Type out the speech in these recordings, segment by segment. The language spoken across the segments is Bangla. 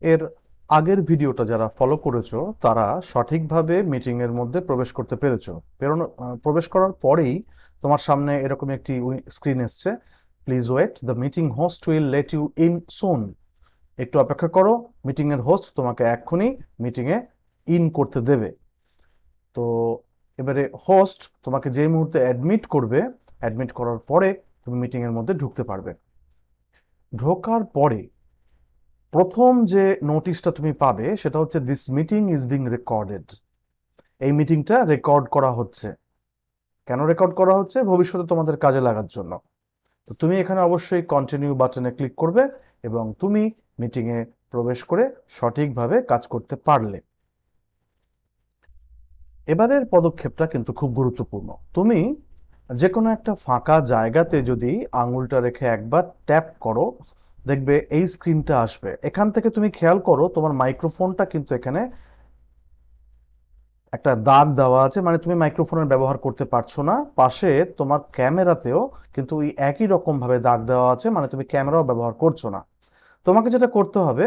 এর আগের ভিডিওটা যারা ফলো করেছো তারা সঠিকভাবে মিটিং এর মধ্যে প্রবেশ করতে পেরেছো। প্রবেশ করার পরেই তোমার সামনে এরকম একটি স্ক্রিন এসছে, please wait, the meeting host will let you in soon. একটু অপেক্ষা করো, মিটিং এর হোস্ট তোমাকে এক্ষুনি মিটিং এ ইন করতে দেবে। তো এবারে হোস্ট তোমাকে যে মুহূর্তে অ্যাডমিট করবে, অ্যাডমিট করার পরে তুমি মিটিং এর মধ্যে ঢুকতে পারবে। ঢোকার পরে প্রথম যে নোটিশটা তুমি পাবে সেটা হচ্ছে, this meeting is being recorded. এই মিটিংটা রেকর্ড করা হচ্ছে। কেন রেকর্ড করা হচ্ছে? ভবিষ্যতে তোমাদের কাজে লাগার জন্য। তো তুমি এখানে অবশ্যই কন্টিনিউ বাটনে ক্লিক করবে এবং তুমি মিটিংয়ে প্রবেশ করে সঠিকভাবে কাজ করতে পারলে। এবারের পদক্ষেপটা কিন্তু খুব গুরুত্বপূর্ণ। তুমি যে কোনো একটা ফাঁকা জায়গাতে যদি আঙুলটা রেখে একবার ট্যাপ করো, দেখবে এই স্ক্রিনটা আসবে। এখান থেকে তুমি খেয়াল করো তোমার মাইক্রোফোনটা কিন্তু এখানে একটা দাগ দেওয়া আছে, মানে তুমি মাইক্রোফোনের ব্যবহার করতে পারছো না। পাশে তোমার ক্যামেরাতেও কিন্তু ওই একই রকম ভাবে দাগ দেওয়া আছে, মানে তুমি ক্যামেরাও ব্যবহার করছো না। তোমাকে যেটা করতে হবে,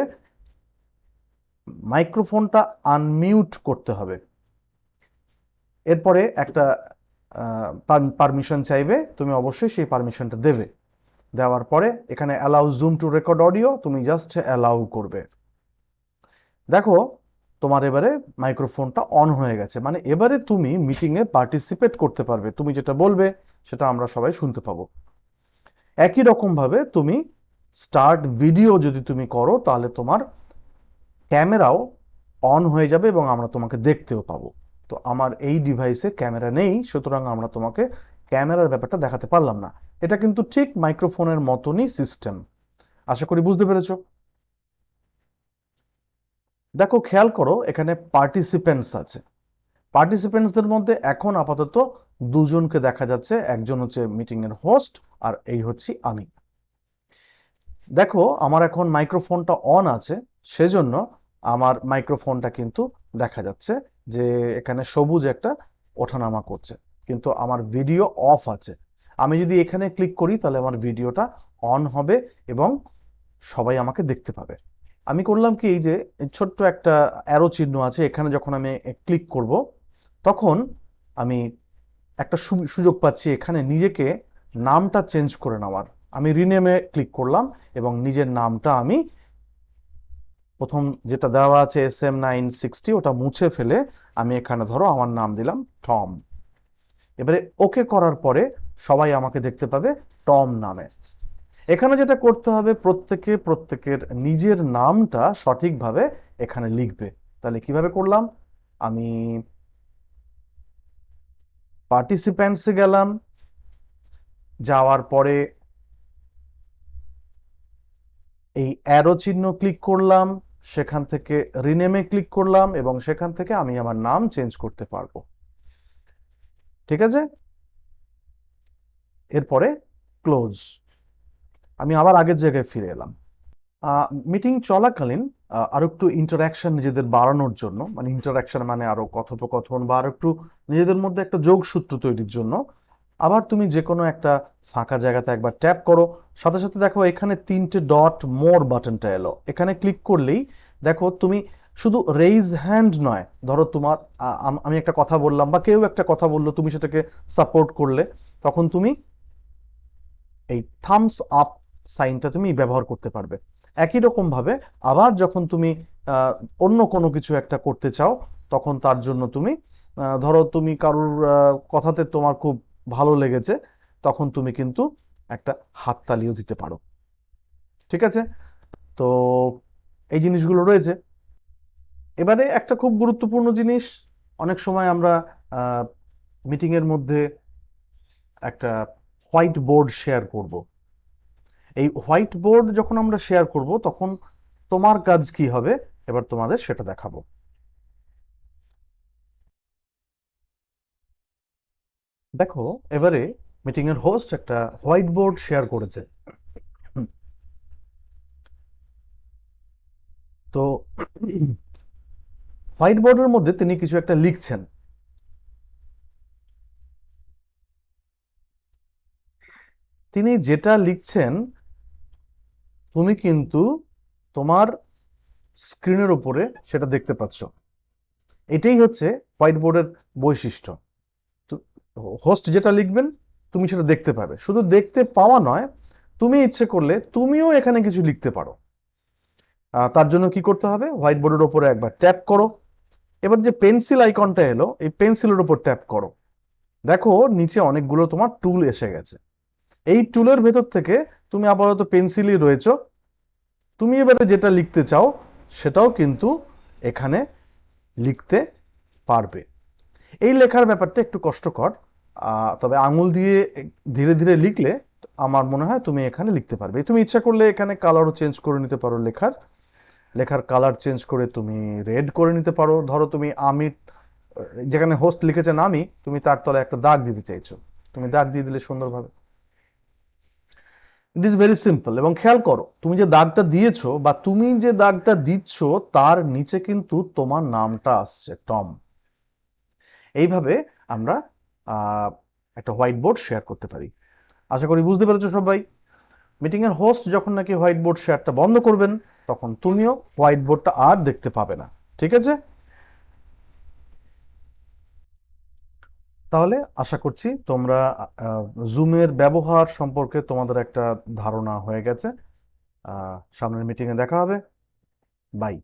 মাইক্রোফোনটা আনমিউট করতে হবে। এরপরে একটা পারমিশন চাইবে, তুমি অবশ্যই সেই পারমিশনটা দেবে। দেওয়ার পরে এখানে allow zoom two record audio, তুমি জাস্ট অ্যালাউ করবে। দেখো তোমার এবারে মাইক্রোফোনটা অন হয়ে গেছে, মানে এবারে তুমি মিটিংয়ে পার্টিসিপেট করতে পারবে। তুমি যেটা বলবে সেটা আমরা সবাই শুনতে পাবো। একই রকম ভাবে তুমি স্টার্ট ভিডিও যদি তুমি করো, তাহলে তোমার ক্যামেরাও অন হয়ে যাবে এবং আমরা তোমাকে দেখতেও পাবো। তো আমার এই ডিভাইসে ক্যামেরা নেই, সুতরাং আমরা তোমাকে ক্যামেরার ব্যাপারটা দেখাতে পারলাম না। এটা কিন্তু ঠিক মাইক্রোফোনের মতনই সিস্টেম। আশা করি বুঝতে পেরেছো। দেখো খেয়াল করো, এখানে পার্টিসিপেন্টস আছে। পার্টিসিপেন্টসদের মধ্যে এখন আপাতত দুজনকে দেখা যাচ্ছে, একজন হচ্ছে মিটিং এর হোস্ট আর এই হচ্ছি আমি। দেখো আমার এখন মাইক্রোফোনটা অন আছে, সেজন্য আমার মাইক্রোফোনটা কিন্তু দেখা যাচ্ছে যে এখানে সবুজ একটা ওঠানামা করছে, কিন্তু আমার ভিডিও অফ আছে। আমি যদি এখানে ক্লিক করি তাহলে আমার ভিডিওটা অন হবে এবং সবাই আমাকে দেখতে পাবে। আমি করলাম কি, এই যে ছোট্ট একটা অ্যারো চিহ্ন আছে, এখানে যখন আমি ক্লিক করব তখন আমি একটা সুযোগ পাচ্ছি এখানে নিজেকে নামটা চেঞ্জ করে নেওয়ার। আমি রিনেমে ক্লিক করলাম এবং নিজের নামটা আমি প্রথম যেটা দেওয়া আছে SM960 ওটা মুছে ফেলে আমি এখানে ধরো আমার নাম দিলাম টম। এবারে ওকে করার পরে সবাই আমাকে দেখতে পাবে টম নামে। এখানে যেটা করতে হবে, প্রত্যেকের নিজের নামটা সঠিকভাবে এখানে লিখবে। তাহলে কিভাবে করলাম, আমি পার্টিসিপ্যান্টসে গেলাম, যাওয়ার পরে এই অ্যারো চিহ্ন ক্লিক করলাম, সেখান থেকে রিনেমে ক্লিক করলাম এবং সেখান থেকে আমি আমার নাম চেঞ্জ করতে পারবো। ঠিক আছে, এরপরে ক্লোজ। আমি আবার আগের জায়গায় ফিরে এলাম। মিটিং চলাকালীন আরো একটু ইন্টারাকশন নিজেদের বাড়ানোর জন্য, মানে ইন্টারাকশন মানে আরো কথোপকথন বা আরো একটু নিজেদের মধ্যে একটা যোগসূত্র তৈরির জন্য, আবার তুমি যে কোনো একটা ফাঁকা জায়গাতে একবার ট্যাপ করো। সাথে সাথে দেখো এখানে তিনটে ডট মোর বাটনটা এলো, এখানে ক্লিক করলেই দেখো তুমি শুধু রেইজ হ্যান্ড নয়, ধরো তোমার আমি একটা কথা বললাম বা কেউ একটা কথা বললো, তুমি সেটাকে সাপোর্ট করলে, তখন তুমি এই থামস আপ সাইনটা তুমি ব্যবহার করতে পারবে। একই রকম ভাবে আবার যখন তুমি আহ, অন্য কোনো কিছু একটা করতে চাও, তখন তার জন্য তুমি ধরো তুমি কারোর কথাতে তোমার খুব ভালো লেগেছে, তখন তুমি কিন্তু একটা হাততালিও দিতে পারো। ঠিক আছে, তো এই জিনিসগুলো রয়েছে। এবারে একটা খুব গুরুত্বপূর্ণ জিনিস, অনেক সময় আমরা মিটিং এর মধ্যে একটা হোয়াইট বোর্ড শেয়ার করব। এই হোয়াইট বোর্ড যখন আমরা শেয়ার করব তখন তোমার কাজ কি হবে, এবার তোমাদের সেটা দেখাবো। দেখো এবারে মিটিং এর হোস্ট একটা হোয়াইট বোর্ড শেয়ার করেছে। হুম, তো হোয়াইট বোর্ডের মধ্যে তিনি কিছু একটা লিখছেন। তিনি যেটা লিখছেন তুমি কিন্তু তোমার স্ক্রিনের উপরে সেটা দেখতে পাচ্ছ। এটাই হচ্ছে হোয়াইট বোর্ডের বৈশিষ্ট্য। হোস্ট যেটা লিখবেন তুমি সেটা দেখতে পাবে। শুধু দেখতে পাওয়া নয়, তুমি ইচ্ছে করলে তুমিও এখানে কিছু লিখতে পারো। তার জন্য কি করতে হবে, হোয়াইট বোর্ডের উপরে একবার ট্যাপ করো। এবার যে পেন্সিল আইকনটা এলো, এই পেন্সিলের উপর ট্যাপ করো। দেখো নিচে অনেকগুলো তোমার টুল এসে গেছে। এই টুলের ভেতর থেকে তুমি আপাতত পেন্সিলই রয়েছো, তুমি এবারে যেটা লিখতে চাও সেটাও কিন্তু এখানে লিখতে পারবে। এই লেখার ব্যাপারটা একটু কষ্টকর, তবে আঙুল দিয়ে ধীরে ধীরে লিখলে আমার মনে হয় তুমি এখানে লিখতে পারবে। তুমি ইচ্ছা করলে এখানে কালারও চেঞ্জ করে নিতে পারো, লেখার কালার চেঞ্জ করে তুমি রেড করে নিতে পারো। ধরো তুমি আমির, যেখানে হোস্ট লিখেছেন আমি, তুমি তার তলে একটা দাগ দিতে চাইছো, তুমি দাগ দিয়ে দিলে সুন্দরভাবে। It is very simple. এবং খেয়াল করো, তুমি যে দাগটা দিয়েছো বা তুমি যে দাগটা দিচ্ছ তার নিচে কিন্তু তোমার নামটা আসছে, টম। এইভাবে আমরা একটা হোয়াইট বোর্ড শেয়ার করতে পারি। আশা করি বুঝতে পেরেছো সবাই। মিটিং এর হোস্ট যখন নাকি হোয়াইট বোর্ড শেয়ারটা বন্ধ করবেন, তখন তুমিও হোয়াইট বোর্ডটা আর দেখতে পাবে না। ঠিক আছে? তাহলে আশা করছি তোমরা জুমের ব্যবহার সম্পর্কে তোমাদের একটা ধারণা হয়ে গেছে। সামনের মিটিংয়ে দেখা হবে। বাই।